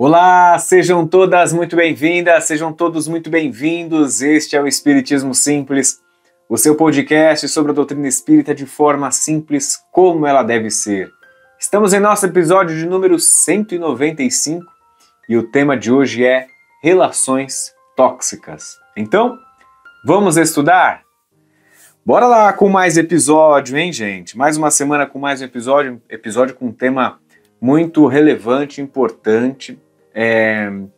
Olá, sejam todas muito bem-vindas, sejam todos muito bem-vindos. Este é o Espiritismo Simples, o seu podcast sobre a doutrina espírita de forma simples, como ela deve ser. Estamos em nosso episódio de número 195 e o tema de hoje é relações tóxicas. Então, vamos estudar? Bora lá com mais episódio, hein, gente? Mais uma semana com mais um episódio com um tema muito relevante, importante.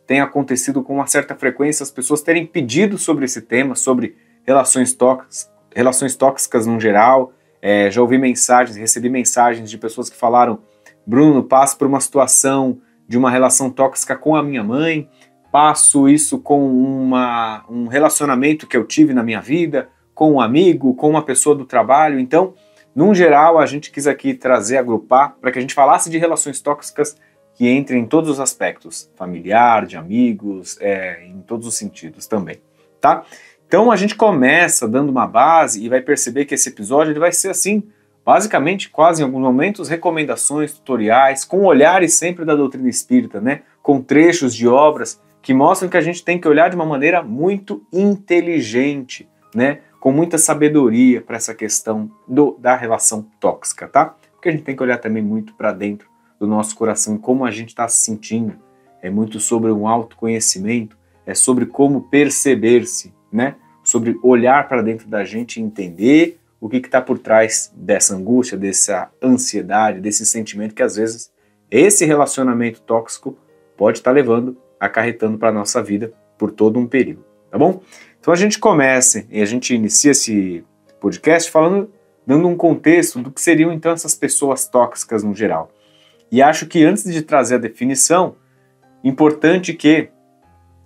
Tem acontecido com uma certa frequência as pessoas terem pedido sobre esse tema, sobre relações tóxicas no geral. Já ouvi recebi mensagens de pessoas que falaram: Bruno, passo por uma situação de uma relação tóxica com a minha mãe, passo isso com um relacionamento que eu tive na minha vida, com um amigo, com uma pessoa do trabalho. Então, num geral, a gente quis aqui agrupar, para que a gente falasse de relações tóxicas que entrem em todos os aspectos, familiar, de amigos, em todos os sentidos também, tá? Então a gente começa dando uma base e vai perceber que esse episódio ele vai ser assim, basicamente, quase em alguns momentos, recomendações, tutoriais, com olhares sempre da doutrina espírita, né? Com trechos de obras que mostram que a gente tem que olhar de uma maneira muito inteligente, né? Com muita sabedoria para essa questão da relação tóxica, tá? Porque a gente tem que olhar também muito para dentro do nosso coração, como a gente está se sentindo. É muito sobre um autoconhecimento, é sobre como perceber-se, né? Sobre olhar para dentro da gente e entender o que está por trás dessa angústia, dessa ansiedade, desse sentimento que às vezes esse relacionamento tóxico pode estar acarretando para a nossa vida por todo um período, tá bom? Então a gente começa e a gente inicia esse podcast dando um contexto do que seriam então essas pessoas tóxicas no geral. E acho que antes de trazer a definição, importante que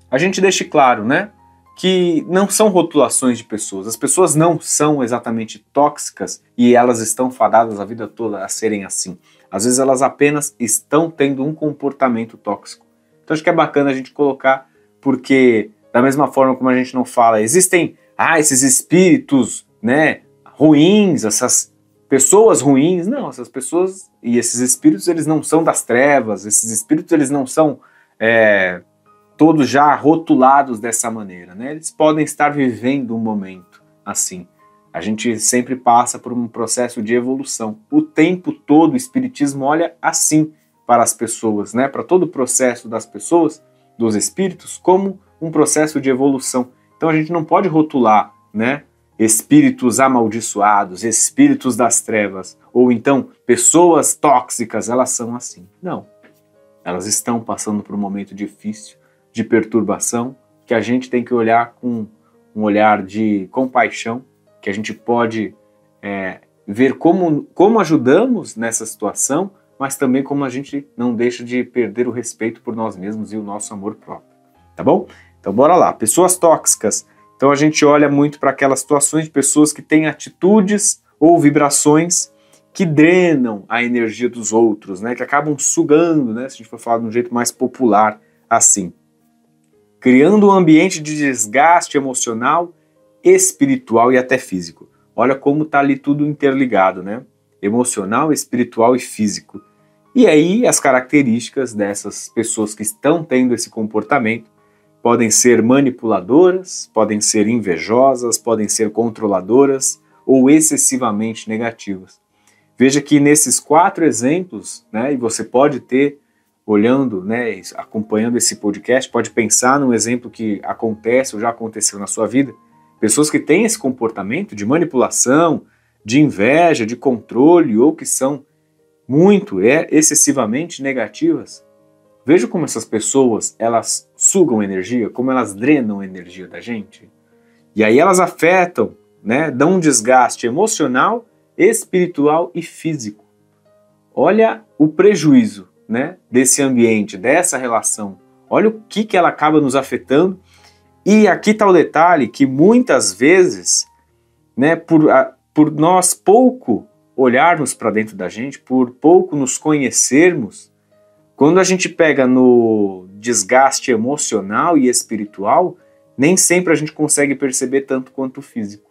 a gente deixe claro, né, que não são rotulações de pessoas. As pessoas não são exatamente tóxicas e elas estão fadadas a vida toda a serem assim. Às vezes elas apenas estão tendo um comportamento tóxico. Então acho que é bacana a gente colocar, porque da mesma forma como a gente não fala, existem esses espíritos, né, ruins, essas pessoas ruins. Não, essas pessoas e esses espíritos, eles não são das trevas, esses espíritos eles não são todos já rotulados dessa maneira, né? Eles podem estar vivendo um momento assim. A gente sempre passa por um processo de evolução. O tempo todo o Espiritismo olha assim para as pessoas, né? Para todo o processo das pessoas, dos espíritos, como um processo de evolução. Então a gente não pode rotular, né? Espíritos amaldiçoados, espíritos das trevas, ou então pessoas tóxicas, elas são assim. Não. Elas estão passando por um momento difícil, de perturbação, que a gente tem que olhar com um olhar de compaixão, que a gente pode ver como ajudamos nessa situação, mas também como a gente não deixa de perder o respeito por nós mesmos e o nosso amor próprio. Tá bom? Então bora lá. Pessoas tóxicas. Então a gente olha muito para aquelas situações de pessoas que têm atitudes ou vibrações que drenam a energia dos outros, né? Que acabam sugando, né? Se a gente for falar de um jeito mais popular, assim. Criando um ambiente de desgaste emocional, espiritual e até físico. Olha como está ali tudo interligado, né? Emocional, espiritual e físico. E aí as características dessas pessoas que estão tendo esse comportamento podem ser manipuladoras, podem ser invejosas, podem ser controladoras ou excessivamente negativas. Veja que nesses 4 exemplos, né, e você pode ter, olhando, né, acompanhando esse podcast, pode pensar num exemplo que acontece ou já aconteceu na sua vida, pessoas que têm esse comportamento de manipulação, de inveja, de controle ou que são muito excessivamente negativas. Veja como essas pessoas, elas sugam energia, como elas drenam a energia da gente. E aí elas afetam, né, dão um desgaste emocional, espiritual e físico. Olha o prejuízo, né, desse ambiente, dessa relação. Olha o que ela acaba nos afetando. E aqui está o detalhe que muitas vezes, né, por nós pouco olharmos para dentro da gente, por pouco nos conhecermos, quando a gente pega no desgaste emocional e espiritual, nem sempre a gente consegue perceber tanto quanto o físico.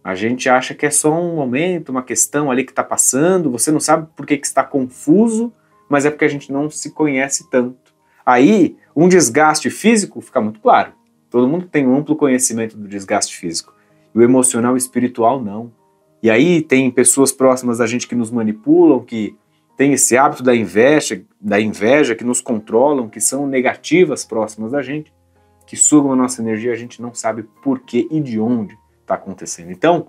A gente acha que é só um momento, uma questão ali que está passando, você não sabe por que está confuso, mas é porque a gente não se conhece tanto. Aí, um desgaste físico fica muito claro. Todo mundo tem um amplo conhecimento do desgaste físico. E o emocional e espiritual não. E aí tem pessoas próximas da gente que nos manipulam, que tem esse hábito da inveja, que nos controlam, que são negativas próximas da gente, que sugam a nossa energia, a gente não sabe por que e de onde está acontecendo. Então,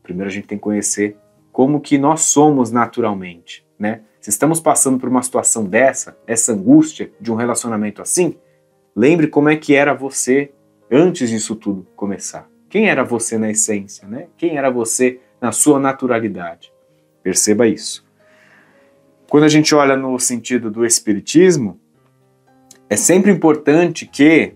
primeiro a gente tem que conhecer como que nós somos naturalmente, né? Se estamos passando por uma situação dessa, essa angústia de um relacionamento assim, lembre como é que era você antes disso tudo começar. Quem era você na essência, né? Quem era você na sua naturalidade? Perceba isso. Quando a gente olha no sentido do espiritismo, é sempre importante que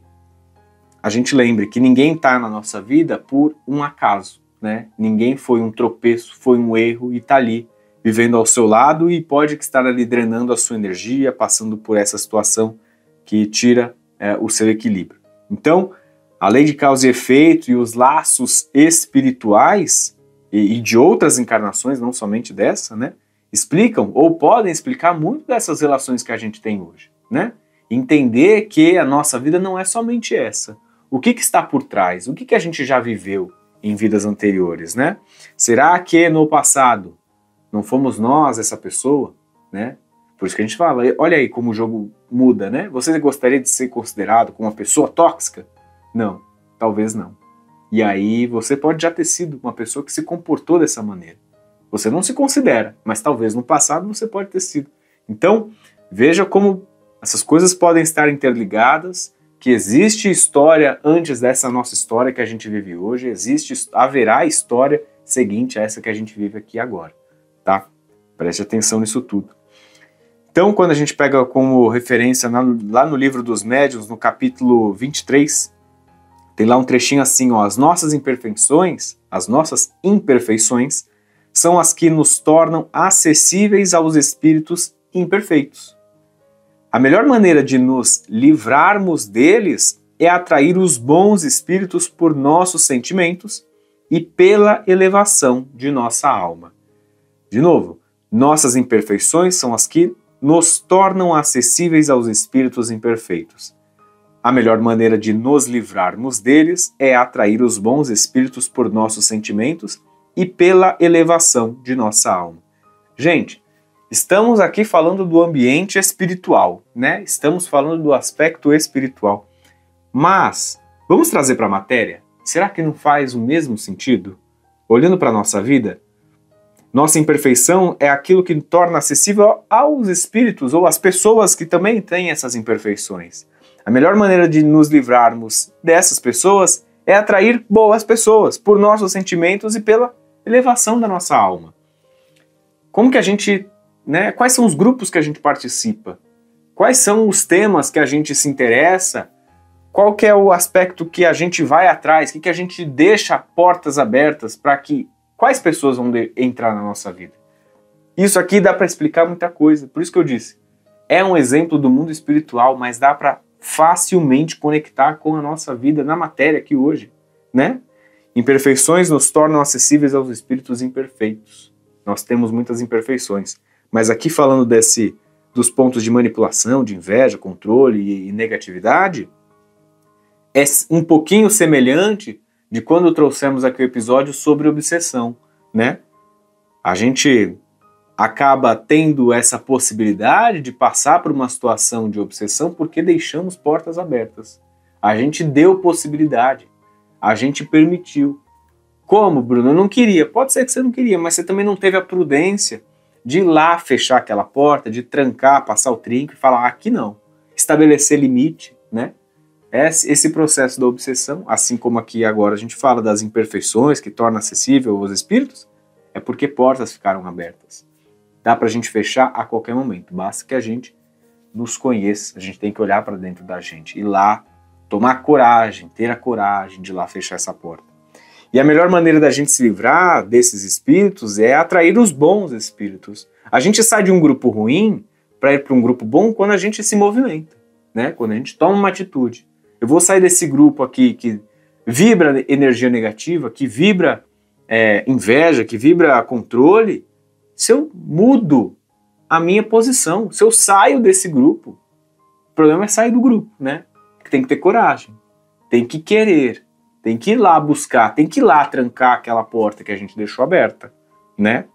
a gente lembre que ninguém está na nossa vida por um acaso, né? Ninguém foi um tropeço, foi um erro e está ali, vivendo ao seu lado e pode estar ali drenando a sua energia, passando por essa situação que tira o seu equilíbrio. Então, a lei de causa e efeito e os laços espirituais e de outras encarnações, não somente dessa, né? Explicam ou podem explicar muito dessas relações que a gente tem hoje, né? Entender que a nossa vida não é somente essa. O que está por trás? O que a gente já viveu em vidas anteriores, né? Será que no passado não fomos nós essa pessoa, né? Por isso que a gente fala, olha aí como o jogo muda, né? Você gostaria de ser considerado como uma pessoa tóxica? Não, talvez não. E aí você pode já ter sido uma pessoa que se comportou dessa maneira. Você não se considera, mas talvez no passado você pode ter sido. Então, veja como essas coisas podem estar interligadas, que existe história antes dessa nossa história que a gente vive hoje, haverá história seguinte a essa que a gente vive aqui agora, tá? Preste atenção nisso tudo. Então, quando a gente pega como referência lá no livro dos Médiuns, no capítulo 23, tem lá um trechinho assim, ó, as nossas imperfeições são as que nos tornam acessíveis aos espíritos imperfeitos. A melhor maneira de nos livrarmos deles é atrair os bons espíritos por nossos sentimentos e pela elevação de nossa alma. De novo, nossas imperfeições são as que nos tornam acessíveis aos espíritos imperfeitos. A melhor maneira de nos livrarmos deles é atrair os bons espíritos por nossos sentimentos e pela elevação de nossa alma. Gente, estamos aqui falando do ambiente espiritual, né? Estamos falando do aspecto espiritual. Mas, vamos trazer para a matéria? Será que não faz o mesmo sentido? Olhando para a nossa vida, nossa imperfeição é aquilo que torna acessível aos espíritos ou às pessoas que também têm essas imperfeições. A melhor maneira de nos livrarmos dessas pessoas é atrair boas pessoas por nossos sentimentos e pela elevação da nossa alma. Como que a gente, né? Quais são os grupos que a gente participa? Quais são os temas que a gente se interessa? Qual que é o aspecto que a gente vai atrás? Que a gente deixa portas abertas para que quais pessoas vão entrar na nossa vida? Isso aqui dá para explicar muita coisa. Por isso que eu disse, é um exemplo do mundo espiritual, mas dá para facilmente conectar com a nossa vida na matéria aqui hoje, né? Imperfeições nos tornam acessíveis aos espíritos imperfeitos. Nós temos muitas imperfeições, mas aqui falando dos pontos de manipulação, de inveja, controle e negatividade, é um pouquinho semelhante de quando trouxemos aqui o episódio sobre obsessão, né? A gente acaba tendo essa possibilidade de passar por uma situação de obsessão porque deixamos portas abertas. A gente deu possibilidade, a gente permitiu. Como, Bruno? Eu não queria. Pode ser que você não queria, mas você também não teve a prudência de ir lá fechar aquela porta, de trancar, passar o trinco e falar, aqui não. Estabelecer limite, né? Esse processo da obsessão, assim como aqui agora a gente fala das imperfeições que torna acessível aos espíritos, é porque portas ficaram abertas. Dá pra gente fechar a qualquer momento, basta que a gente nos conheça, a gente tem que olhar para dentro da gente, ir lá, tomar coragem, ter a coragem de ir lá fechar essa porta. E a melhor maneira da gente se livrar desses espíritos é atrair os bons espíritos. A gente sai de um grupo ruim para ir para um grupo bom quando a gente se movimenta, né? Quando a gente toma uma atitude. Eu vou sair desse grupo aqui que vibra energia negativa, que vibra inveja, que vibra controle, se eu mudo a minha posição, se eu saio desse grupo, problema é sair do grupo, né? Tem que ter coragem, tem que querer, tem que ir lá buscar, tem que ir lá trancar aquela porta que a gente deixou aberta, né?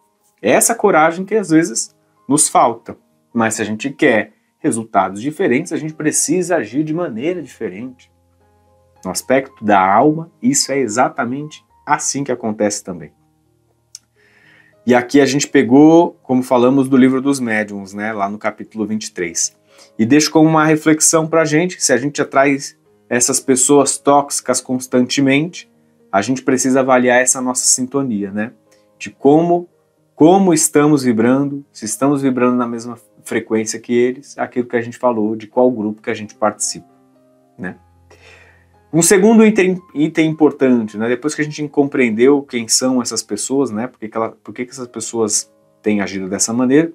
É essa coragem que às vezes nos falta. Mas se a gente quer resultados diferentes, a gente precisa agir de maneira diferente. No aspecto da alma, isso é exatamente assim que acontece também. E aqui a gente pegou, como falamos, do livro dos médiuns, né, lá no capítulo 23. E deixo como uma reflexão para a gente, se a gente atrai essas pessoas tóxicas constantemente, a gente precisa avaliar essa nossa sintonia, né? De como estamos vibrando, se estamos vibrando na mesma frequência que eles, aquilo que a gente falou, de qual grupo que a gente participa, né? Um segundo item importante, né? Depois que a gente compreendeu quem são essas pessoas, né? Por que essas pessoas têm agido dessa maneira,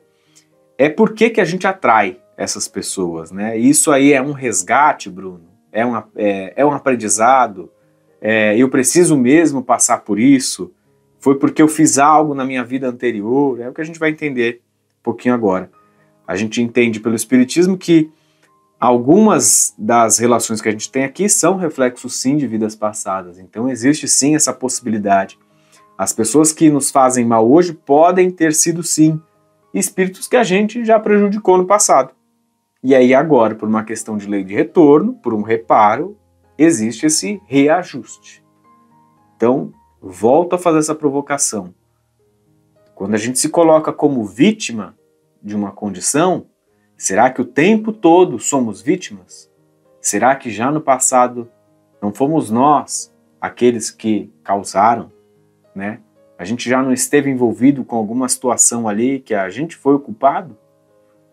é por que a gente atrai essas pessoas, né? Isso aí é um resgate, Bruno, é um aprendizado, eu preciso mesmo passar por isso, foi porque eu fiz algo na minha vida anterior, é o que a gente vai entender um pouquinho agora. A gente entende pelo Espiritismo que algumas das relações que a gente tem aqui são reflexos sim de vidas passadas, então existe sim essa possibilidade. As pessoas que nos fazem mal hoje podem ter sido sim espíritos que a gente já prejudicou no passado. E aí agora, por uma questão de lei de retorno, por um reparo, existe esse reajuste. Então, volto a fazer essa provocação. Quando a gente se coloca como vítima de uma condição, será que o tempo todo somos vítimas? Será que já no passado não fomos nós aqueles que causaram, né? A gente já não esteve envolvido com alguma situação ali que a gente foi o culpado?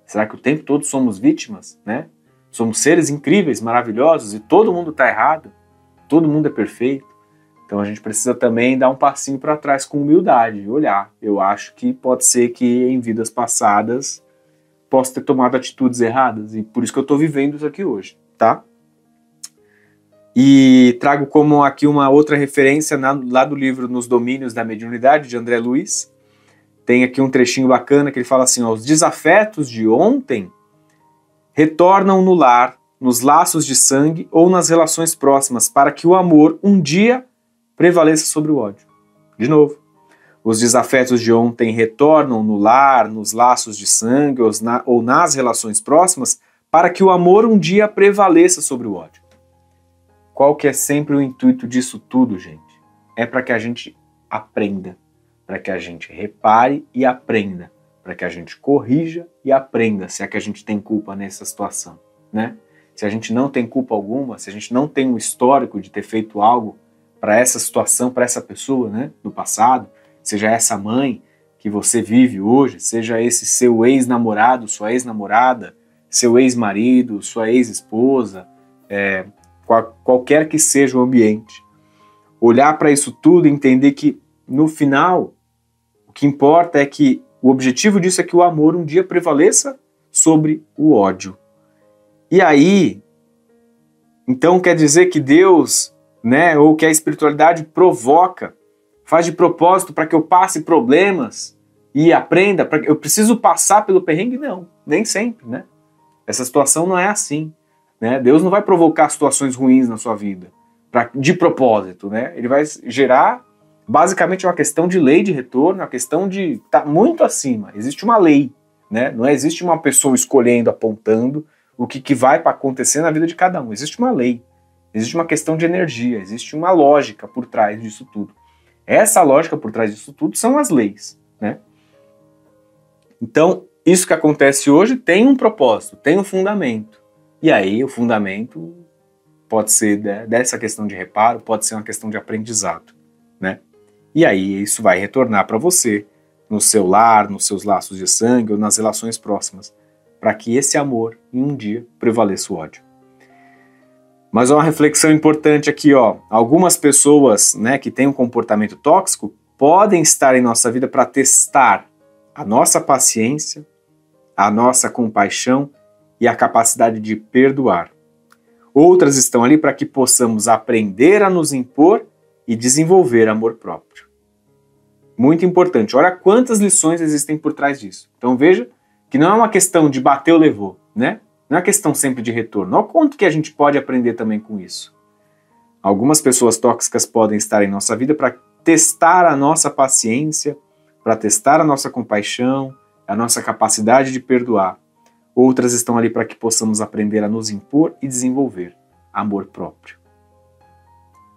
Será que o tempo todo somos vítimas, né? Somos seres incríveis, maravilhosos e todo mundo está errado? Todo mundo é perfeito? Então a gente precisa também dar um passinho para trás com humildade e olhar. Eu acho que pode ser que em vidas passadas possa ter tomado atitudes erradas e por isso que eu estou vivendo isso aqui hoje, tá? E trago como aqui uma outra referência lá do livro Nos Domínios da Mediunidade, de André Luiz. Tem aqui um trechinho bacana que ele fala assim, ó, os desafetos de ontem retornam no lar, nos laços de sangue ou nas relações próximas, para que o amor um dia prevaleça sobre o ódio. De novo, os desafetos de ontem retornam no lar, nos laços de sangue ou nas relações próximas, para que o amor um dia prevaleça sobre o ódio. Qual que é sempre o intuito disso tudo, gente? É para que a gente aprenda, para que a gente repare e aprenda, para que a gente corrija e aprenda, se é que a gente tem culpa nessa situação, né? Se a gente não tem culpa alguma, se a gente não tem um histórico de ter feito algo para essa situação, para essa pessoa, né, no passado, seja essa mãe que você vive hoje, seja esse seu ex-namorado, sua ex-namorada, seu ex-marido, sua ex-esposa, qualquer que seja o ambiente. Olhar para isso tudo e entender que, no final, o que importa é que o objetivo disso é que o amor um dia prevaleça sobre o ódio. E aí, então quer dizer que Deus, né, ou que a espiritualidade provoca, faz de propósito para que eu passe problemas e aprenda, eu preciso passar pelo perrengue? Não, nem sempre, né? Essa situação não é assim, né? Deus não vai provocar situações ruins na sua vida de propósito, né? Ele vai gerar basicamente uma questão de lei de retorno, uma questão de estar muito acima. Existe uma lei, né? Não existe uma pessoa escolhendo, apontando o que vai para acontecer na vida de cada um. Existe uma lei, existe uma questão de energia, existe uma lógica por trás disso tudo. Essa lógica por trás disso tudo são as leis, né? Então, isso que acontece hoje tem um propósito, tem um fundamento. E aí o fundamento pode ser dessa questão de reparo, pode ser uma questão de aprendizado, né? E aí isso vai retornar para você, no seu lar, nos seus laços de sangue ou nas relações próximas, para que esse amor, em um dia, prevaleça o ódio. Mas uma reflexão importante aqui, ó. Algumas pessoas, né, que têm um comportamento tóxico podem estar em nossa vida para testar a nossa paciência, a nossa compaixão e a capacidade de perdoar. Outras estão ali para que possamos aprender a nos impor e desenvolver amor próprio. Muito importante. Olha quantas lições existem por trás disso. Então veja que não é uma questão de bateu, levou, né? Não é questão sempre de retorno. Olha o quanto que a gente pode aprender também com isso. Algumas pessoas tóxicas podem estar em nossa vida para testar a nossa paciência, para testar a nossa compaixão, a nossa capacidade de perdoar. Outras estão ali para que possamos aprender a nos impor e desenvolver amor próprio.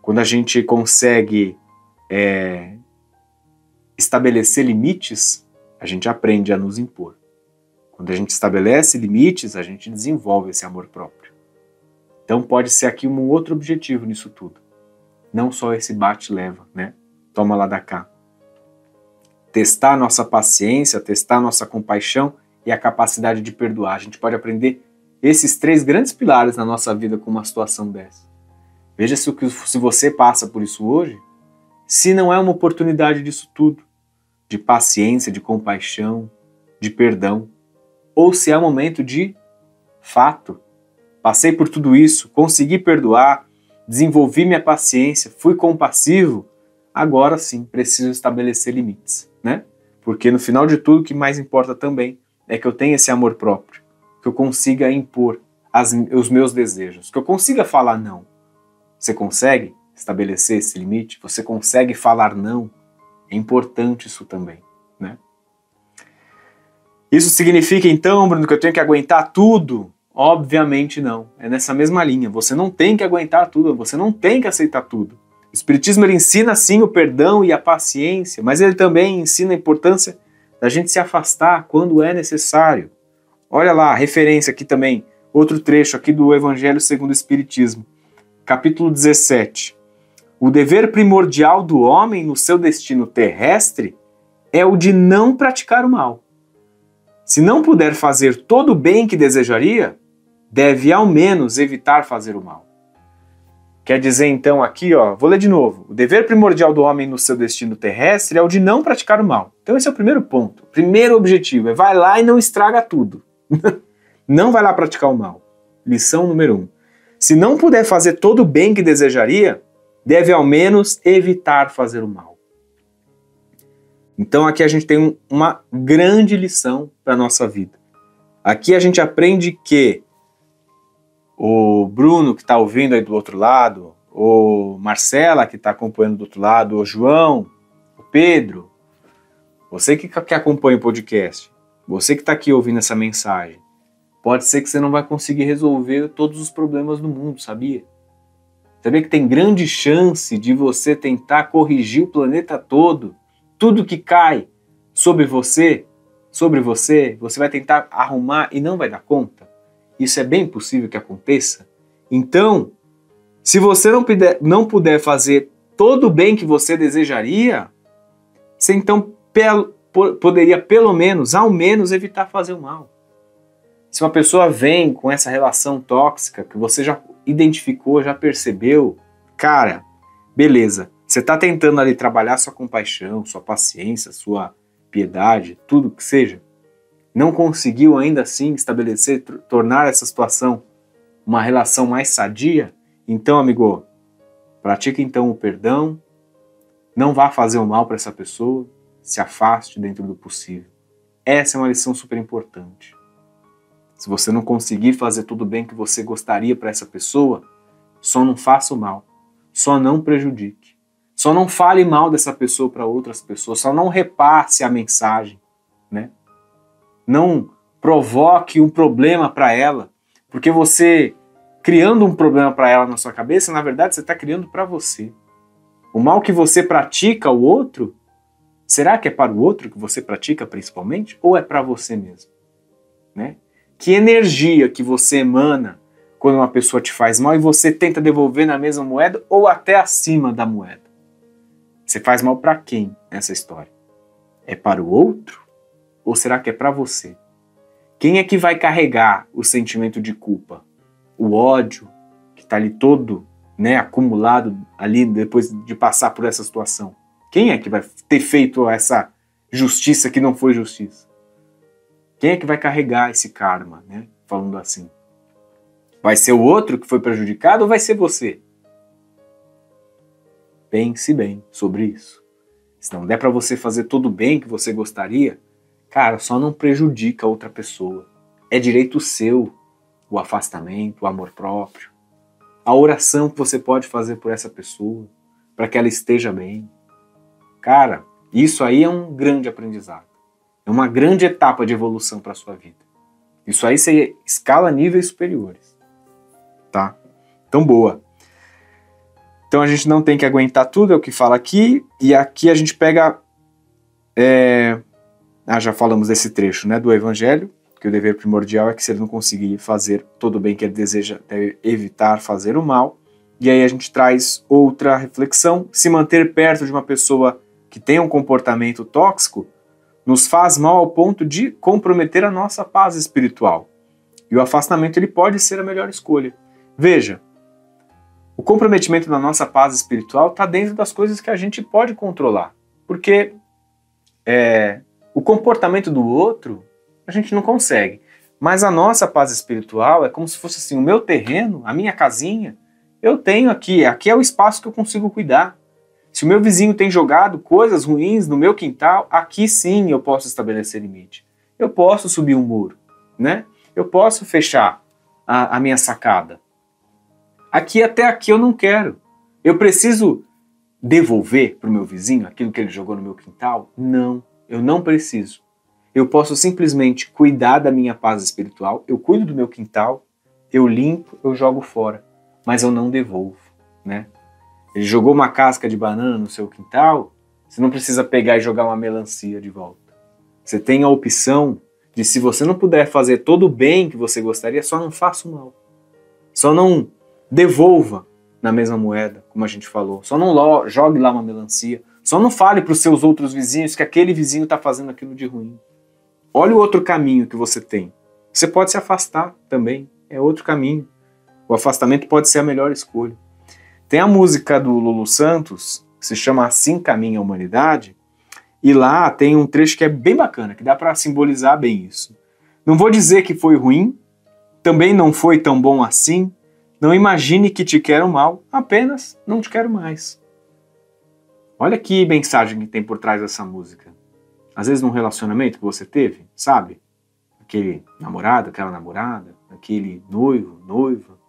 Quando a gente consegue estabelecer limites, a gente aprende a nos impor. Quando a gente estabelece limites, a gente desenvolve esse amor próprio. Então pode ser aqui um outro objetivo nisso tudo. Não só esse bate-leva, né? Toma lá da cá. Testar a nossa paciência, testar a nossa compaixão e a capacidade de perdoar. A gente pode aprender esses 3 grandes pilares na nossa vida com uma situação dessa. Veja se você passa por isso hoje, se não é uma oportunidade disso tudo, de paciência, de compaixão, de perdão, ou se é um momento de fato. Passei por tudo isso, consegui perdoar, desenvolvi minha paciência, fui compassivo, agora sim preciso estabelecer limites, né? Porque no final de tudo o que mais importa também é que eu tenha esse amor próprio, que eu consiga impor os meus desejos, que eu consiga falar não. Você consegue estabelecer esse limite? Você consegue falar não? É importante isso também, né? Isso significa então, Bruno, que eu tenho que aguentar tudo? Obviamente não. É nessa mesma linha. Você não tem que aguentar tudo, você não tem que aceitar tudo. O Espiritismo ele ensina sim o perdão e a paciência, mas ele também ensina a importância da gente se afastar quando é necessário. Olha lá, referência aqui também, outro trecho aqui do Evangelho segundo o Espiritismo. Capítulo 17. O dever primordial do homem no seu destino terrestre é o de não praticar o mal. Se não puder fazer todo o bem que desejaria, deve ao menos evitar fazer o mal. Quer dizer então aqui, vou ler de novo. O dever primordial do homem no seu destino terrestre é o de não praticar o mal. Então esse é o primeiro ponto. O primeiro objetivo é vai lá e não estraga tudo. Não vai lá praticar o mal. Lição número 1. Se não puder fazer todo o bem que desejaria, deve ao menos evitar fazer o mal. Então aqui a gente tem uma grande lição para a nossa vida. Aqui a gente aprende que o Bruno que está ouvindo aí do outro lado, o Marcela que está acompanhando do outro lado, o João, o Pedro, você que acompanha o podcast, você que está aqui ouvindo essa mensagem, pode ser que você não vai conseguir resolver todos os problemas do mundo, sabia? Sabia que tem grande chance de você tentar corrigir o planeta todo, tudo que cai sobre você, você vai tentar arrumar e não vai dar conta? Isso é bem possível que aconteça. Então, se você não puder fazer todo o bem que você desejaria, você então poderia pelo menos, ao menos, evitar fazer o mal. Se uma pessoa vem com essa relação tóxica que você já identificou, já percebeu, cara, beleza, você está tentando ali trabalhar sua compaixão, sua paciência, sua piedade, tudo que seja, não conseguiu ainda assim estabelecer, tornar essa situação uma relação mais sadia, então, amigo, pratique então o perdão, não vá fazer o mal para essa pessoa, se afaste dentro do possível. Essa é uma lição super importante. Se você não conseguir fazer tudo o bem que você gostaria para essa pessoa, só não faça o mal, só não prejudique, só não fale mal dessa pessoa para outras pessoas, só não repasse a mensagem, né? Não provoque um problema para ela, porque você, criando um problema para ela na sua cabeça, na verdade você está criando para você. O mal que você pratica ao outro, será que é para o outro que você pratica principalmente? Ou é para você mesmo? Né? Que energia que você emana quando uma pessoa te faz mal e você tenta devolver na mesma moeda ou até acima da moeda? Você faz mal para quem nessa história? É para o outro? Ou será que é para você? Quem é que vai carregar o sentimento de culpa? O ódio que está ali todo, né, acumulado ali depois de passar por essa situação? Quem é que vai ter feito essa justiça que não foi justiça? Quem é que vai carregar esse karma, né? Falando assim. Vai ser o outro que foi prejudicado ou vai ser você? Pense bem sobre isso. Se não der para você fazer todo o bem que você gostaria, cara, só não prejudica a outra pessoa. É direito seu. o afastamento, o amor próprio, a oração que você pode fazer por essa pessoa, para que ela esteja bem. Cara, isso aí é um grande aprendizado. É uma grande etapa de evolução para a sua vida. Isso aí você escala níveis superiores. Tá? Então, boa. Então a gente não tem que aguentar tudo, é o que fala aqui. E aqui a gente pega... já falamos desse trecho, né, do Evangelho, que o dever primordial é que se ele não conseguir fazer todo o bem que ele deseja, deve evitar fazer o mal. E aí a gente traz outra reflexão. Se manter perto de uma pessoa que tem um comportamento tóxico nos faz mal ao ponto de comprometer a nossa paz espiritual. E o afastamento ele pode ser a melhor escolha. Veja, o comprometimento da nossa paz espiritual está dentro das coisas que a gente pode controlar. Porque o comportamento do outro a gente não consegue. Mas a nossa paz espiritual é como se fosse assim, o meu terreno, a minha casinha, eu tenho aqui é o espaço que eu consigo cuidar. Se o meu vizinho tem jogado coisas ruins no meu quintal, aqui sim eu posso estabelecer limite. Eu posso subir um muro, né? Eu posso fechar a minha sacada. Até aqui eu não quero. Eu preciso devolver para o meu vizinho aquilo que ele jogou no meu quintal? Não, eu não preciso. Eu posso simplesmente cuidar da minha paz espiritual, eu cuido do meu quintal, eu limpo, eu jogo fora, mas eu não devolvo, né? Ele jogou uma casca de banana no seu quintal, você não precisa pegar e jogar uma melancia de volta. Você tem a opção de, se você não puder fazer todo o bem que você gostaria, só não faça o mal. Só não devolva na mesma moeda, como a gente falou. Só não jogue lá uma melancia. Só não fale para os seus outros vizinhos que aquele vizinho está fazendo aquilo de ruim. Olha o outro caminho que você tem. Você pode se afastar também. É outro caminho. O afastamento pode ser a melhor escolha. Tem a música do Lulu Santos, que se chama Assim Caminha a Humanidade, e lá tem um trecho que é bem bacana, que dá para simbolizar bem isso. Não vou dizer que foi ruim, também não foi tão bom assim, não imagine que te quero mal, apenas não te quero mais. Olha que mensagem que tem por trás dessa música. Às vezes num relacionamento que você teve, sabe? Aquele namorado, aquela namorada, aquele noivo, noiva,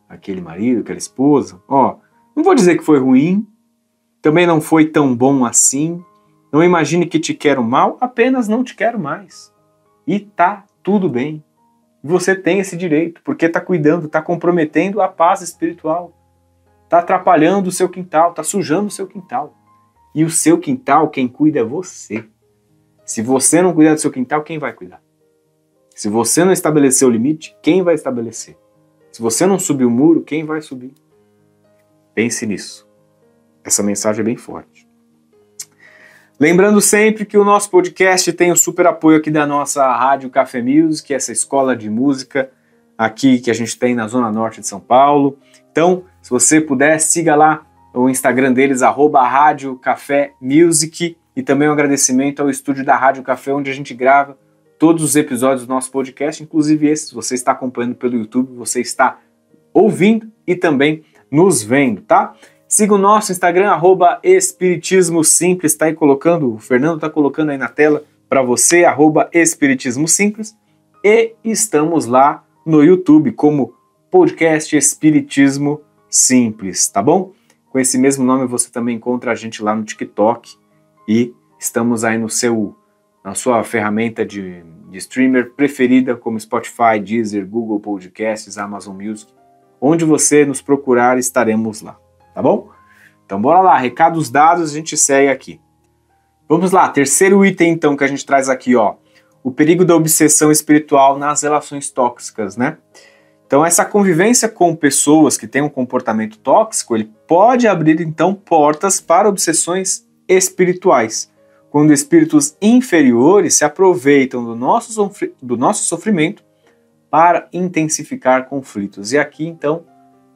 aquele marido, aquela esposa. Não vou dizer que foi ruim, também não foi tão bom assim, não imagine que te quero mal, apenas não te quero mais. E tá tudo bem. Você tem esse direito, porque tá cuidando, tá comprometendo a paz espiritual. Tá atrapalhando o seu quintal, tá sujando o seu quintal. E o seu quintal, quem cuida é você. Se você não cuidar do seu quintal, quem vai cuidar? Se você não estabelecer o limite, quem vai estabelecer? Se você não subir o muro, quem vai subir? Pense nisso. Essa mensagem é bem forte. Lembrando sempre que o nosso podcast tem o super apoio aqui da nossa Rádio Café Music, essa escola de música aqui que a gente tem na Zona Norte de São Paulo. Então, se você puder, siga lá o Instagram deles, @Rádio Café Music, e também um agradecimento ao estúdio da Rádio Café, onde a gente grava todos os episódios do nosso podcast, inclusive esses. Você está acompanhando pelo YouTube, você está ouvindo e também nos vendo, tá? Siga o nosso Instagram, @Espiritismo Simples, tá aí colocando, o Fernando está colocando aí na tela para você, @Espiritismo Simples, e estamos lá no YouTube como podcast Espiritismo Simples, tá bom? Com esse mesmo nome você também encontra a gente lá no TikTok e estamos aí na sua ferramenta de streamer preferida, como Spotify, Deezer, Google Podcasts, Amazon Music. Onde você nos procurar, estaremos lá, tá bom? Então bora lá, recados dados, a gente segue aqui. Vamos lá, terceiro item então que a gente traz aqui, o perigo da obsessão espiritual nas relações tóxicas, né? Então essa convivência com pessoas que têm um comportamento tóxico, ele pode abrir então portas para obsessões espirituais, quando espíritos inferiores se aproveitam do nosso sofrimento para intensificar conflitos. E aqui, então,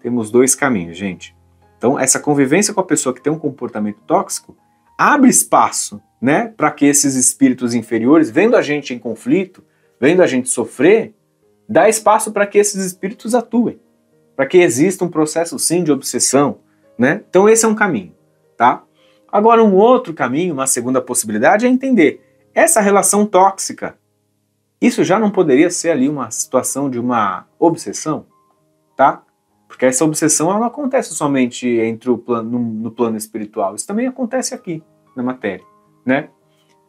temos dois caminhos, gente. Então, essa convivência com a pessoa que tem um comportamento tóxico abre espaço, né, para que esses espíritos inferiores, vendo a gente em conflito, vendo a gente sofrer, dá espaço para que esses espíritos atuem, para que exista um processo, sim, de obsessão, né? Então, esse é um caminho, tá? Agora, um outro caminho, uma segunda possibilidade é entender essa relação tóxica. isso já não poderia ser ali uma situação de uma obsessão, tá? Porque essa obsessão ela não acontece somente no plano espiritual, isso também acontece aqui, na matéria, né?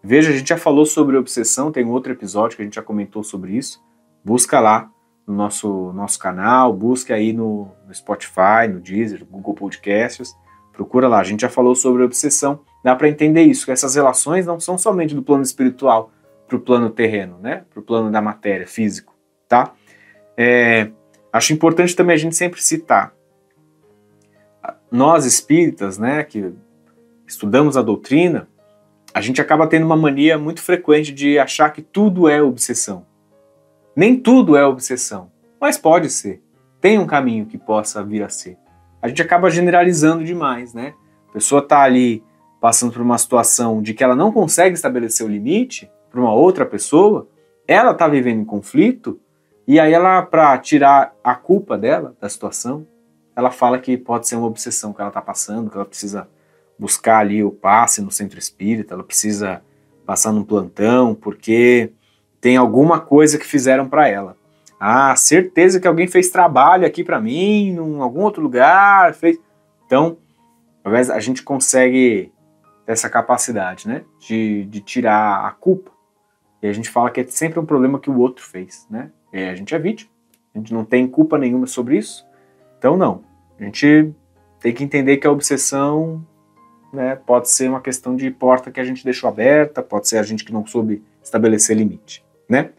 Veja, a gente já falou sobre obsessão, tem outro episódio que a gente já comentou sobre isso, busca lá no nosso canal, busca aí no Spotify, no Deezer, no Google Podcasts, procura lá, a gente já falou sobre obsessão, dá para entender isso, que essas relações não são somente do plano espiritual para o plano terreno, né? Para o plano da matéria, físico, tá? Acho importante também a gente sempre citar, nós espíritas, né, que estudamos a doutrina, a gente acaba tendo uma mania muito frequente de achar que tudo é obsessão. Nem tudo é obsessão, mas pode ser. Tem um caminho que possa vir a ser. A gente acaba generalizando demais, né? A pessoa está ali passando por uma situação de que ela não consegue estabelecer o limite para uma outra pessoa, ela está vivendo em conflito, e aí ela, para tirar a culpa dela, da situação, ela fala que pode ser uma obsessão que ela está passando, que ela precisa buscar ali o passe no centro espírita, ela precisa passar num plantão, porque tem alguma coisa que fizeram para ela. Ah, certeza que alguém fez trabalho aqui para mim, em algum outro lugar, fez... Então, a gente consegue ter essa capacidade, né, de tirar a culpa. E a gente fala que é sempre um problema que o outro fez, né? A gente é vítima, a gente não tem culpa nenhuma sobre isso, então não. A gente tem que entender que a obsessão, né, pode ser uma questão de porta que a gente deixou aberta, pode ser a gente que não soube estabelecer limite, né?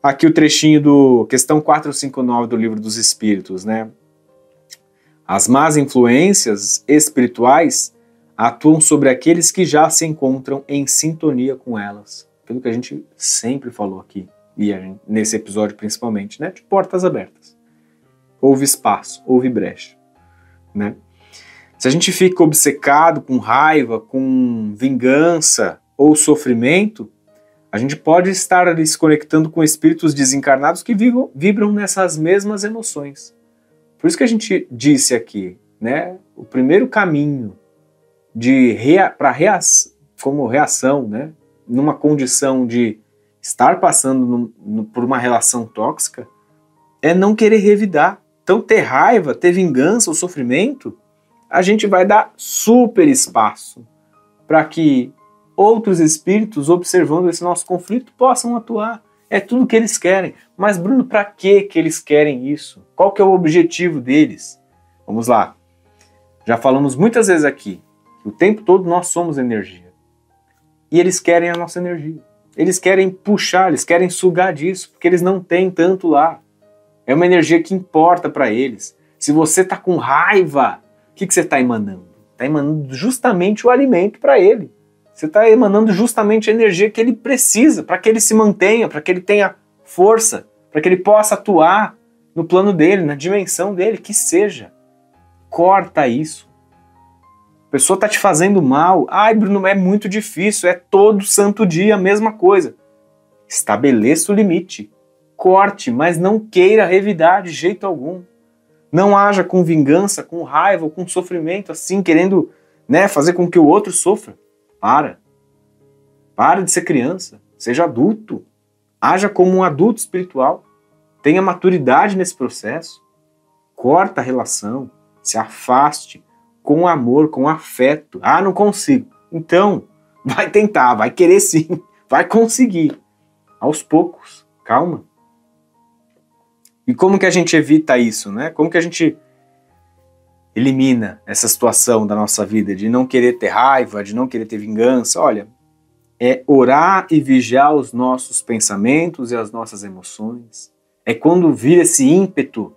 Aqui o trechinho do questão 459 do Livro dos Espíritos, né? As más influências espirituais atuam sobre aqueles que já se encontram em sintonia com elas. Aquilo que a gente sempre falou aqui, e nesse episódio principalmente, né? De portas abertas. Houve espaço, houve brecha, né? Se a gente fica obcecado com raiva, com vingança ou sofrimento, a gente pode estar ali se conectando com espíritos desencarnados que vibram nessas mesmas emoções. Por isso que a gente disse aqui, né? O primeiro caminho como reação, né? Numa condição de estar passando por uma relação tóxica, é não querer revidar. Então, ter raiva, ter vingança ou sofrimento, a gente vai dar super espaço para que outros espíritos, observando esse nosso conflito, possam atuar. É tudo que eles querem. Mas, Bruno, para que eles querem isso? Qual que é o objetivo deles? Vamos lá. Já falamos muitas vezes aqui que o tempo todo nós somos energia. E eles querem a nossa energia. Eles querem puxar, eles querem sugar disso, porque eles não têm tanto lá. É uma energia que importa para eles. Se você está com raiva, o que você está emanando? Está emanando justamente o alimento para ele. Você está emanando justamente a energia que ele precisa, para que ele se mantenha, para que ele tenha força, para que ele possa atuar no plano dele, na dimensão dele, que seja. Corta isso. A pessoa está te fazendo mal. Ai, Bruno, é muito difícil, é todo santo dia a mesma coisa. Estabeleça o limite. Corte, mas não queira revidar de jeito algum. Não haja com vingança, com raiva, ou com sofrimento, assim, querendo, né, fazer com que o outro sofra. Para de ser criança. Seja adulto. Haja como um adulto espiritual. Tenha maturidade nesse processo. Corta a relação. Se afaste. Com amor, com afeto. Ah, não consigo. Então, vai tentar, vai querer sim, vai conseguir. Aos poucos, calma. E como que a gente evita isso, né? Como que a gente elimina essa situação da nossa vida de não querer ter raiva, de não querer ter vingança? Olha, é orar e vigiar os nossos pensamentos e as nossas emoções. É quando vir esse ímpeto.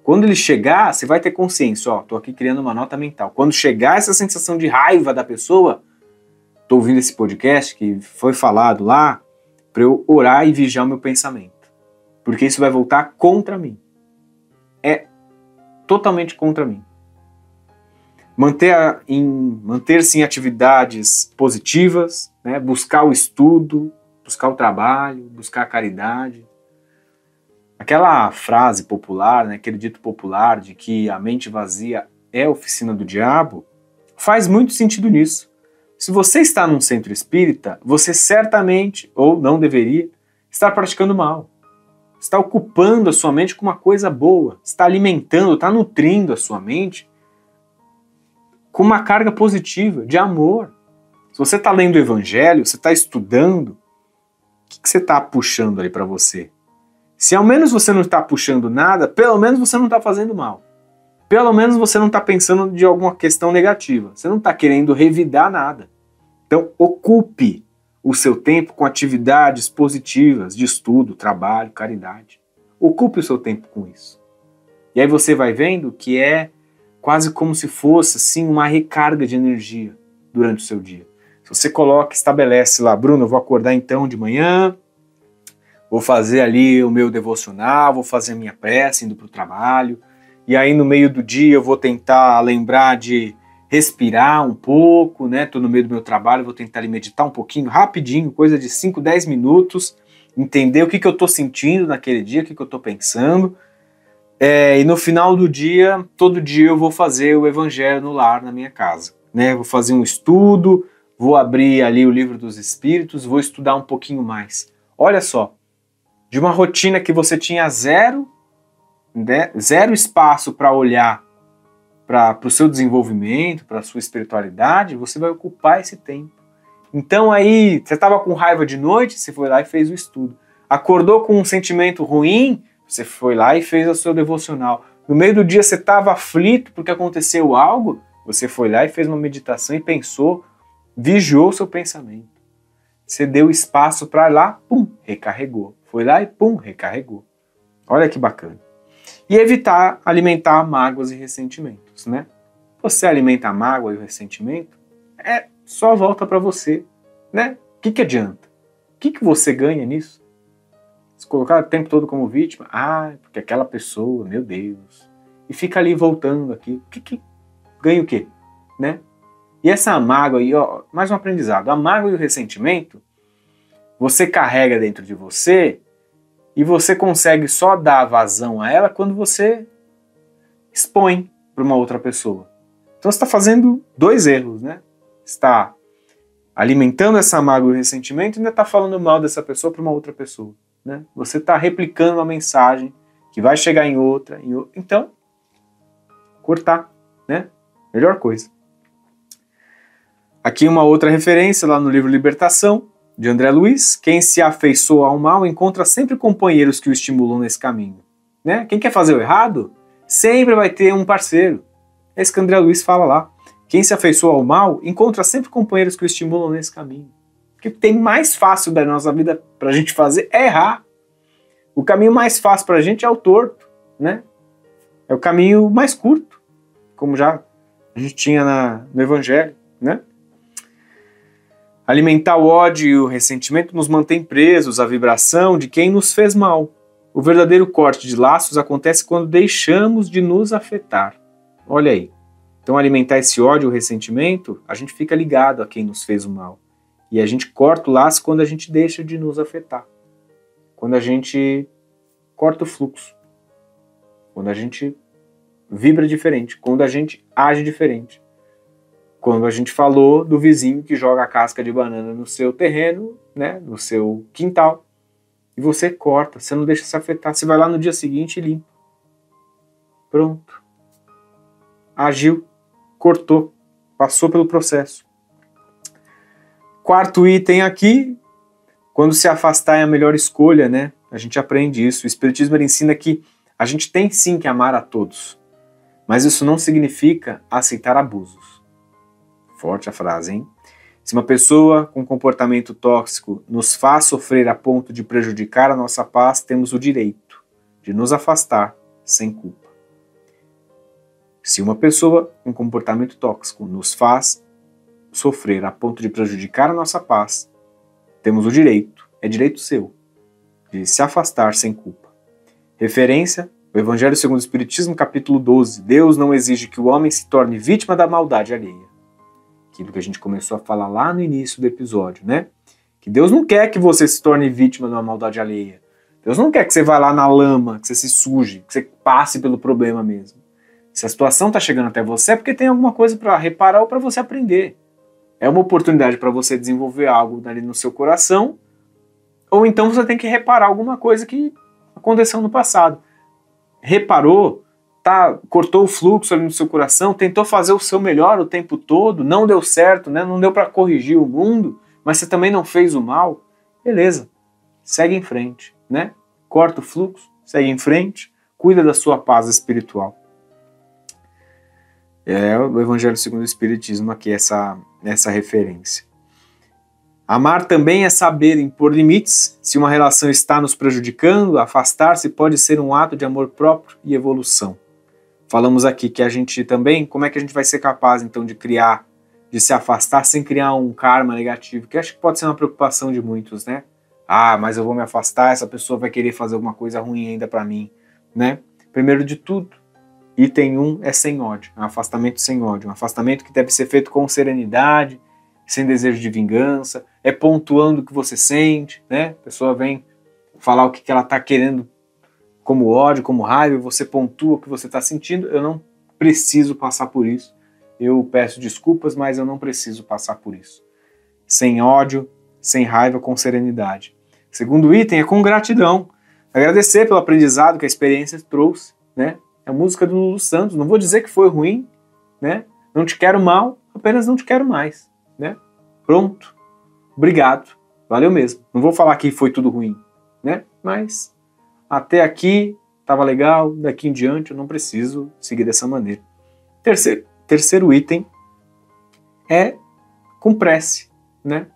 Quando ele chegar, você vai ter consciência, tô aqui criando uma nota mental. Quando chegar essa sensação de raiva da pessoa, tô ouvindo esse podcast que foi falado lá, para eu orar e vigiar o meu pensamento. Porque isso vai voltar contra mim. É totalmente contra mim. Manter-se em atividades positivas, né? Buscar o estudo, buscar o trabalho, buscar a caridade. Aquela frase popular, né, aquele dito popular de que a mente vazia é a oficina do diabo, faz muito sentido nisso. Se você está num centro espírita, você certamente, ou não deveria, está praticando mal. Está ocupando a sua mente com uma coisa boa. Está alimentando, está nutrindo a sua mente com uma carga positiva, de amor. Se você está lendo o Evangelho, você está estudando, o que você está puxando ali para você? Se ao menos você não está puxando nada, pelo menos você não está fazendo mal. Pelo menos você não está pensando de alguma questão negativa. Você não está querendo revidar nada. Então, ocupe o seu tempo com atividades positivas de estudo, trabalho, caridade. Ocupe o seu tempo com isso. E aí você vai vendo que é quase como se fosse assim, uma recarga de energia durante o seu dia. Se você coloca, estabelece lá, Bruno, eu vou acordar então de manhã, vou fazer ali o meu devocional, vou fazer a minha prece indo para o trabalho, e aí no meio do dia eu vou tentar lembrar de respirar um pouco, né? Estou no meio do meu trabalho, vou tentar ali meditar um pouquinho, rapidinho, coisa de 5, 10 minutos, entender o que eu estou sentindo naquele dia, o que eu estou pensando. E no final do dia, todo dia eu vou fazer o Evangelho no lar, na minha casa. Né? Vou fazer um estudo, vou abrir ali o Livro dos Espíritos, vou estudar um pouquinho mais. Olha só, de uma rotina que você tinha zero espaço para olhar para o seu desenvolvimento, para a sua espiritualidade, você vai ocupar esse tempo. Então aí, você estava com raiva de noite, você foi lá e fez o estudo. Acordou com um sentimento ruim, você foi lá e fez o seu devocional. No meio do dia você estava aflito porque aconteceu algo, você foi lá e fez uma meditação e pensou, vigiou o seu pensamento. Você deu espaço para lá, pum, recarregou. Foi lá e pum, recarregou. Olha que bacana. E evitar alimentar mágoas e ressentimentos, né? Você alimenta a mágoa e o ressentimento, só volta para você, né? O que adianta? O que você ganha nisso? Se colocar o tempo todo como vítima, porque aquela pessoa, meu Deus, e fica ali voltando aqui, ganha o quê? Né? E essa mágoa aí, ó, mais um aprendizado, a mágoa e o ressentimento, você carrega dentro de você e você consegue só dar vazão a ela quando você expõe para uma outra pessoa. Então você está fazendo 2 erros, né? Está alimentando essa mágoa e o ressentimento e ainda está falando mal dessa pessoa para uma outra pessoa. Né? Você está replicando uma mensagem que vai chegar em outra. Então, cortar, né? Melhor coisa. Aqui uma outra referência lá no livro Libertação, de André Luiz. Quem se afeiçoa ao mal encontra sempre companheiros que o estimulam nesse caminho. Né? Quem quer fazer o errado, sempre vai ter um parceiro. É isso que André Luiz fala lá. Quem se afeiçoa ao mal encontra sempre companheiros que o estimulam nesse caminho. O que tem mais fácil da nossa vida para a gente fazer é errar. O caminho mais fácil para a gente é o torto, né? É o caminho mais curto, como já a gente tinha no Evangelho, né? Alimentar o ódio e o ressentimento nos mantém presos à vibração de quem nos fez mal. O verdadeiro corte de laços acontece quando deixamos de nos afetar. Olha aí. Então alimentar esse ódio e o ressentimento, a gente fica ligado a quem nos fez o mal. E a gente corta o laço quando a gente deixa de nos afetar. Quando a gente corta o fluxo. Quando a gente vibra diferente. Quando a gente age diferente. Quando a gente falou do vizinho que joga a casca de banana no seu terreno, né, no seu quintal, e você corta, você não deixa se afetar, você vai lá no dia seguinte e limpa. Pronto. Agiu, cortou, passou pelo processo. 4º item aqui, quando se afastar é a melhor escolha, né? A gente aprende isso. O Espiritismo ensina que a gente tem sim que amar a todos, mas isso não significa aceitar abusos. Forte a frase, hein? Se uma pessoa com comportamento tóxico nos faz sofrer a ponto de prejudicar a nossa paz, temos o direito de nos afastar sem culpa. Se uma pessoa com comportamento tóxico nos faz sofrer a ponto de prejudicar a nossa paz, temos o direito, é direito seu, de se afastar sem culpa. Referência, o Evangelho segundo o Espiritismo, capítulo 12. Deus não exige que o homem se torne vítima da maldade alheia. Aquilo que a gente começou a falar lá no início do episódio, né? Que Deus não quer que você se torne vítima de uma maldade alheia. Deus não quer que você vá lá na lama, que você se suje, que você passe pelo problema mesmo. Se a situação está chegando até você é porque tem alguma coisa para reparar ou para você aprender. É uma oportunidade para você desenvolver algo ali no seu coração ou então você tem que reparar alguma coisa que aconteceu no passado. Reparou, cortou o fluxo ali no seu coração, tentou fazer o seu melhor o tempo todo, não deu certo, né? Não deu para corrigir o mundo, mas você também não fez o mal. Beleza, segue em frente, né? Corta o fluxo, segue em frente, cuida da sua paz espiritual. É o Evangelho segundo o Espiritismo aqui, essa referência. Amar também é saber impor limites. Se uma relação está nos prejudicando, afastar-se pode ser um ato de amor próprio e evolução. Falamos aqui que a gente também, como é que a gente vai ser capaz então de se afastar sem criar um karma negativo, que acho que pode ser uma preocupação de muitos, né? Ah, mas eu vou me afastar, essa pessoa vai querer fazer alguma coisa ruim ainda para mim, né? Primeiro de tudo, item 1 é sem ódio, é um afastamento sem ódio, um afastamento que deve ser feito com serenidade, sem desejo de vingança, é pontuando o que você sente, né? A pessoa vem falar o que ela está querendo como ódio, como raiva, você pontua o que você está sentindo. Eu não preciso passar por isso. Eu peço desculpas, mas eu não preciso passar por isso. Sem ódio, sem raiva, com serenidade. Segundo item é com gratidão. Agradecer pelo aprendizado que a experiência trouxe, né? É a música do Lulu Santos. Não vou dizer que foi ruim, né? Não te quero mal, apenas não te quero mais, né? Pronto. Obrigado. Valeu mesmo. Não vou falar que foi tudo ruim, né? Mas até aqui estava legal, daqui em diante eu não preciso seguir dessa maneira. Terceiro item é com prece, né?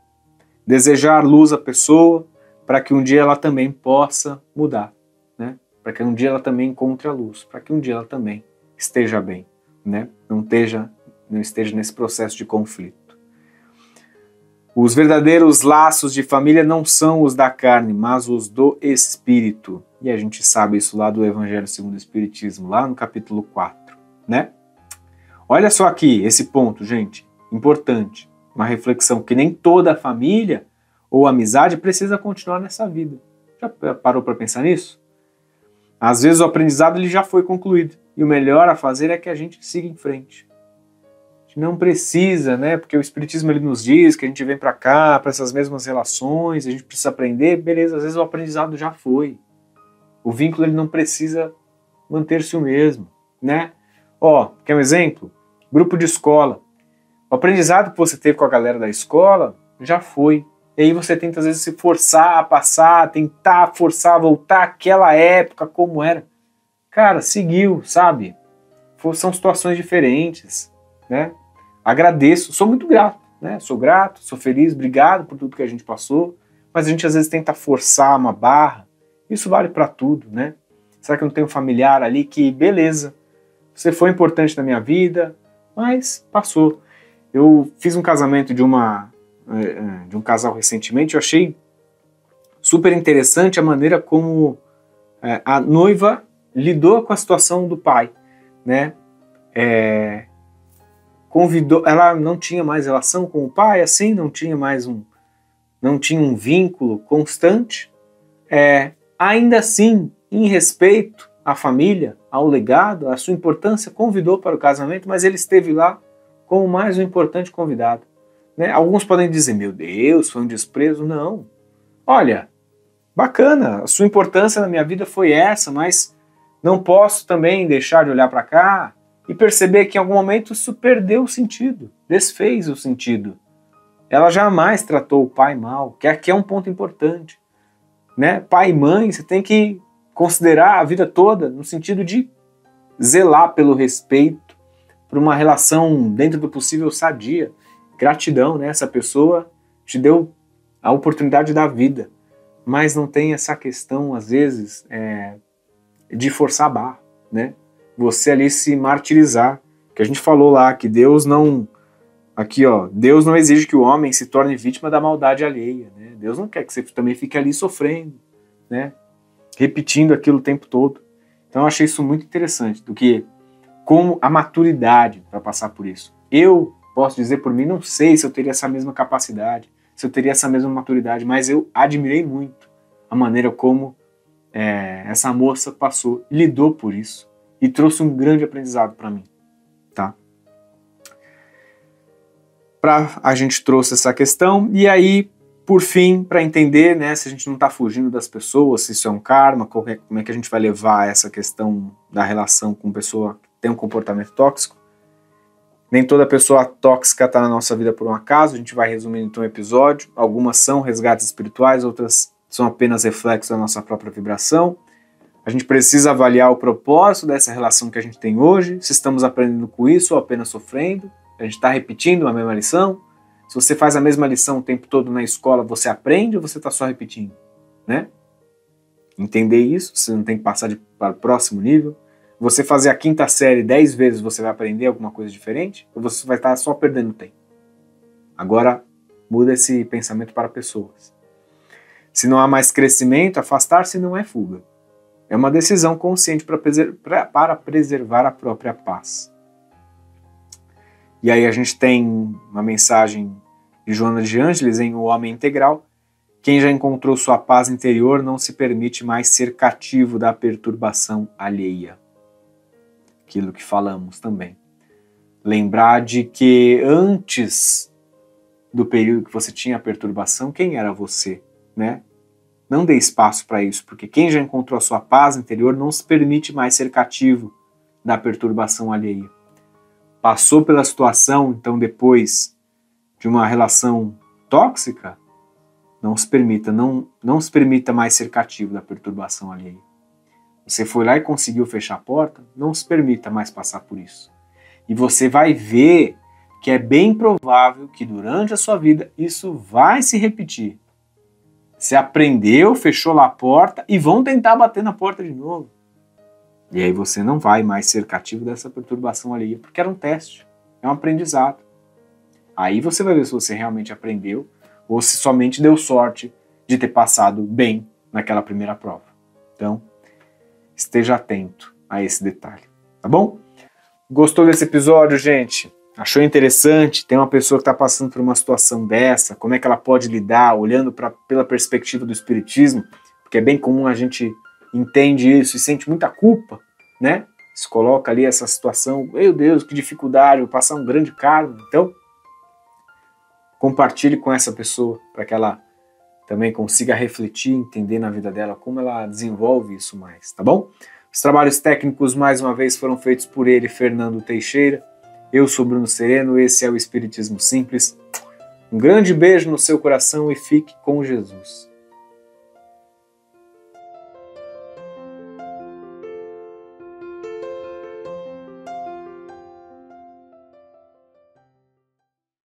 Desejar luz à pessoa para que um dia ela também possa mudar, né? Para que um dia ela também encontre a luz, para que um dia ela também esteja bem, né? Não esteja nesse processo de conflito. Os verdadeiros laços de família não são os da carne, mas os do espírito. E a gente sabe isso lá do Evangelho segundo o Espiritismo, lá no capítulo 4, né? Olha só aqui esse ponto, gente, importante. Uma reflexão que nem toda a família ou amizade precisa continuar nessa vida. Já parou para pensar nisso? Às vezes o aprendizado ele já foi concluído e o melhor a fazer é que a gente siga em frente. A gente não precisa, né? Porque o Espiritismo ele nos diz que a gente vem para cá, para essas mesmas relações, a gente precisa aprender, beleza, às vezes o aprendizado já foi. O vínculo ele não precisa manter-se o mesmo, né? Ó, quer um exemplo? Grupo de escola. O aprendizado que você teve com a galera da escola já foi. E aí você tenta, às vezes, se forçar a passar, tentar forçar a voltar àquela época como era. Cara, seguiu, sabe? São situações diferentes, né? Agradeço, sou muito grato, né? Sou grato, sou feliz, obrigado por tudo que a gente passou, mas a gente, às vezes, tenta forçar uma barra. Isso vale para tudo, né? Será que eu não tenho um familiar ali que, beleza, você foi importante na minha vida, mas passou. Eu fiz um casamento de um casal recentemente, eu achei super interessante a maneira como a noiva lidou com a situação do pai, né? Convidou, ela não tinha mais relação com o pai, assim, não tinha um vínculo constante, ainda assim, em respeito à família, ao legado, à sua importância, convidou para o casamento, mas ele esteve lá como mais um importante convidado. Né? Alguns podem dizer, meu Deus, foi um desprezo. Não. Olha, bacana, a sua importância na minha vida foi essa, mas não posso também deixar de olhar para cá e perceber que em algum momento isso perdeu o sentido, desfez o sentido. Ela jamais tratou o pai mal, que aqui é um ponto importante. Né? Pai e mãe, você tem que considerar a vida toda no sentido de zelar pelo respeito, por uma relação dentro do possível sadia. Gratidão, né? Essa pessoa te deu a oportunidade da vida, mas não tem essa questão, às vezes, de forçar a barra, né? Você ali se martirizar, que a gente falou lá, que Deus não... Aqui, ó, Deus não exige que o homem se torne vítima da maldade alheia, né? Deus não quer que você também fique ali sofrendo, né? Repetindo aquilo o tempo todo. Então eu achei isso muito interessante, do que como a maturidade para passar por isso. Eu posso dizer por mim, não sei se eu teria essa mesma capacidade, se eu teria essa mesma maturidade, mas eu admirei muito a maneira como essa moça passou, lidou por isso e trouxe um grande aprendizado para mim, tá? A gente trouxe essa questão e aí por fim, para entender, né, se a gente não está fugindo das pessoas, se isso é um karma, como é que a gente vai levar essa questão da relação com pessoa que tem um comportamento tóxico. Nem toda pessoa tóxica está na nossa vida por um acaso, a gente vai resumindo então o episódio. Algumas são resgates espirituais, outras são apenas reflexos da nossa própria vibração. A gente precisa avaliar o propósito dessa relação que a gente tem hoje, se estamos aprendendo com isso ou apenas sofrendo, a gente está repetindo a mesma lição. Se você faz a mesma lição o tempo todo na escola, você aprende ou você está só repetindo? Né? Entender isso, você não tem que passar para o próximo nível. Você fazer a 5ª série 10 vezes, você vai aprender alguma coisa diferente? Ou você vai estar só perdendo tempo? Agora, muda esse pensamento para pessoas. Se não há mais crescimento, afastar-se não é fuga. É uma decisão consciente para preservar a própria paz. E aí a gente tem uma mensagem de Joana de Ângeles em O Homem Integral. Quem já encontrou sua paz interior não se permite mais ser cativo da perturbação alheia. Aquilo que falamos também. Lembrar de que antes do período que você tinha a perturbação, quem era você, né? Não dê espaço para isso, porque quem já encontrou a sua paz interior não se permite mais ser cativo da perturbação alheia. Passou pela situação, então depois de uma relação tóxica, não se permita mais ser cativo da perturbação alheia. Você foi lá e conseguiu fechar a porta, não se permita mais passar por isso. E você vai ver que é bem provável que durante a sua vida isso vai se repetir. Você aprendeu, fechou lá a porta e vão tentar bater na porta de novo. E aí você não vai mais ser cativo dessa perturbação alheia, porque era um teste, é um aprendizado. Aí você vai ver se você realmente aprendeu ou se somente deu sorte de ter passado bem naquela primeira prova. Então, esteja atento a esse detalhe, tá bom? Gostou desse episódio, gente? Achou interessante? Tem uma pessoa que está passando por uma situação dessa, como é que ela pode lidar, olhando pela perspectiva do Espiritismo, porque é bem comum a gente entende isso e sente muita culpa, né? Se coloca ali essa situação, meu Deus, que dificuldade, vou passar um grande karma. Então, compartilhe com essa pessoa, para que ela também consiga refletir, entender na vida dela como ela desenvolve isso mais, tá bom? Os trabalhos técnicos, mais uma vez, foram feitos por ele, Fernando Teixeira. Eu sou Bruno Sereno, esse é o Espiritismo Simples. Um grande beijo no seu coração e fique com Jesus.